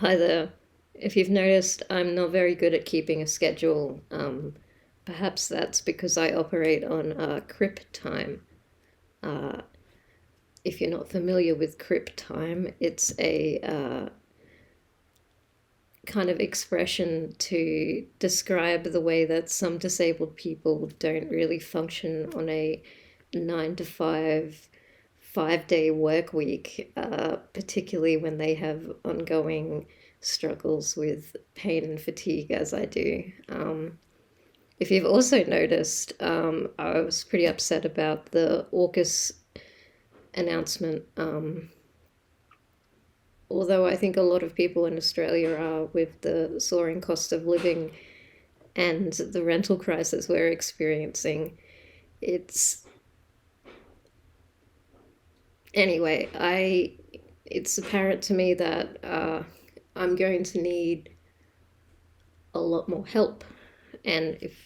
Hi there. If you've noticed, I'm not very good at keeping a schedule. Perhaps that's because I operate on crip time. Uh, if you're not familiar with crip time, it's a kind of expression to describe the way that some disabled people don't really function on a 9 to 5, 5 day work week, particularly when they have ongoing struggles with pain and fatigue, as I do. If you've also noticed, I was pretty upset about the AUKUS announcement. Although I think a lot of people in Australia are, with the soaring cost of living and the rental crisis we're experiencing. It's anyway, I it's apparent to me that I'm going to need a lot more help, and if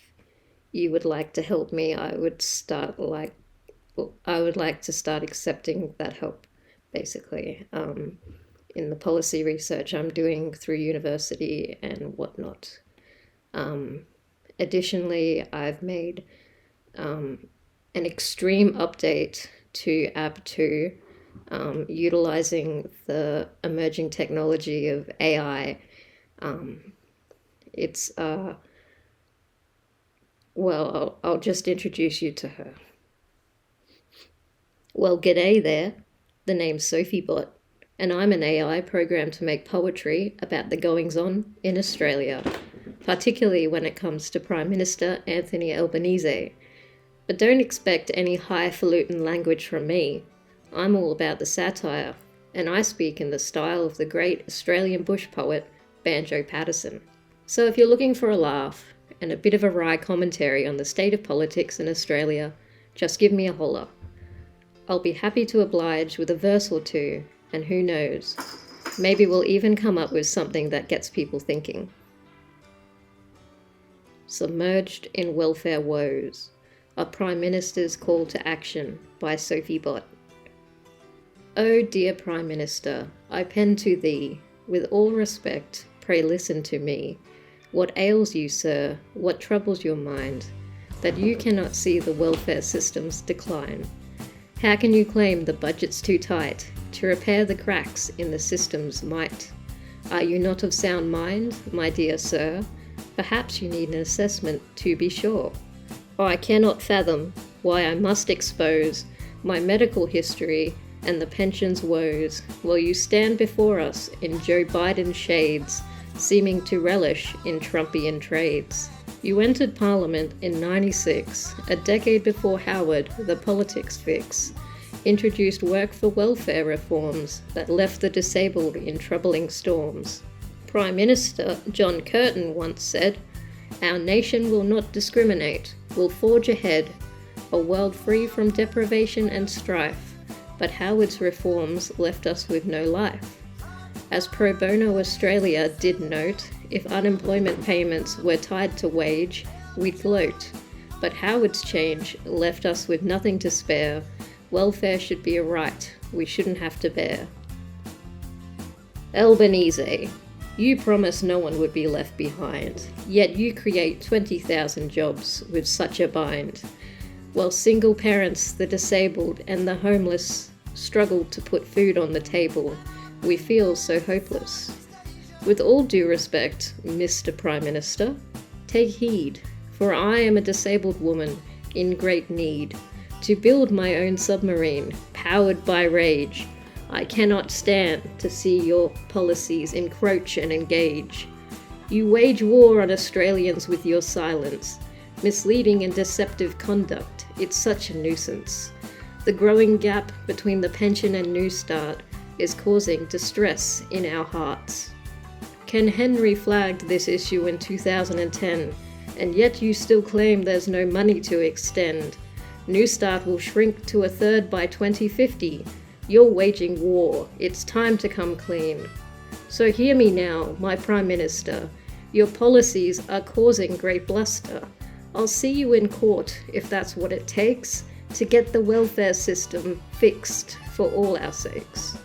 you would like to help me, I would like to start accepting that help, basically. In the policy research I'm doing through university and whatnot. Additionally, I've made an extreme update to App 2, utilizing the emerging technology of AI. It's, well, I'll just introduce you to her. Well, g'day there. The name's Sophie-bot, and I'm an AI programmed to make poetry about the goings-on in Australia, particularly when it comes to Prime Minister Anthony Albanese. But don't expect any highfalutin language from me. I'm all about the satire, and I speak in the style of the great Australian bush poet Banjo Patterson. So if you're looking for a laugh and a bit of a wry commentary on the state of politics in Australia, just give me a holler. I'll be happy to oblige with a verse or two, and who knows, maybe we'll even come up with something that gets people thinking. Submerged in welfare woes, a Prime Minister's call to action by Sophie-bot. Oh dear Prime Minister, I pen to thee, with all respect, pray listen to me. What ails you, sir, what troubles your mind, that you cannot see the welfare system's decline? How can you claim the budget's too tight to repair the cracks in the system's might? Are you not of sound mind, my dear sir? Perhaps you need an assessment to be sure. I cannot fathom why I must expose my medical history and the pension's woes, while you stand before us in Joe Biden shades, seeming to relish in Trumpian trades. You entered Parliament in '96, a decade before Howard, the politics fix, introduced work for welfare reforms that left the disabled in troubling storms. Prime Minister John Curtin once said, "Our nation will not discriminate, will forge ahead, a world free from deprivation and strife," but Howard's reforms left us with no life. As Pro Bono Australia did note, if unemployment payments were tied to wage, we'd gloat. But Howard's change left us with nothing to spare. Welfare should be a right we shouldn't have to bear. Albanese, you promised no one would be left behind, yet you create 20,000 jobs with such a bind. While single parents, the disabled, and the homeless struggle to put food on the table, we feel so hopeless. With all due respect, Mr. Prime Minister, take heed, for I am a disabled woman in great need to build my own submarine, powered by rage. I cannot stand to see your policies encroach and engage. You wage war on Australians with your silence, misleading and deceptive conduct. It's such a nuisance. The growing gap between the pension and Newstart is causing distress in our hearts. Ken Henry flagged this issue in 2010, and yet you still claim there's no money to extend. Newstart will shrink to a third by 2050. You're waging war. It's time to come clean. So hear me now, my Prime Minister. Your policies are causing great bluster. I'll see you in court if that's what it takes to get the welfare system fixed for all our sakes.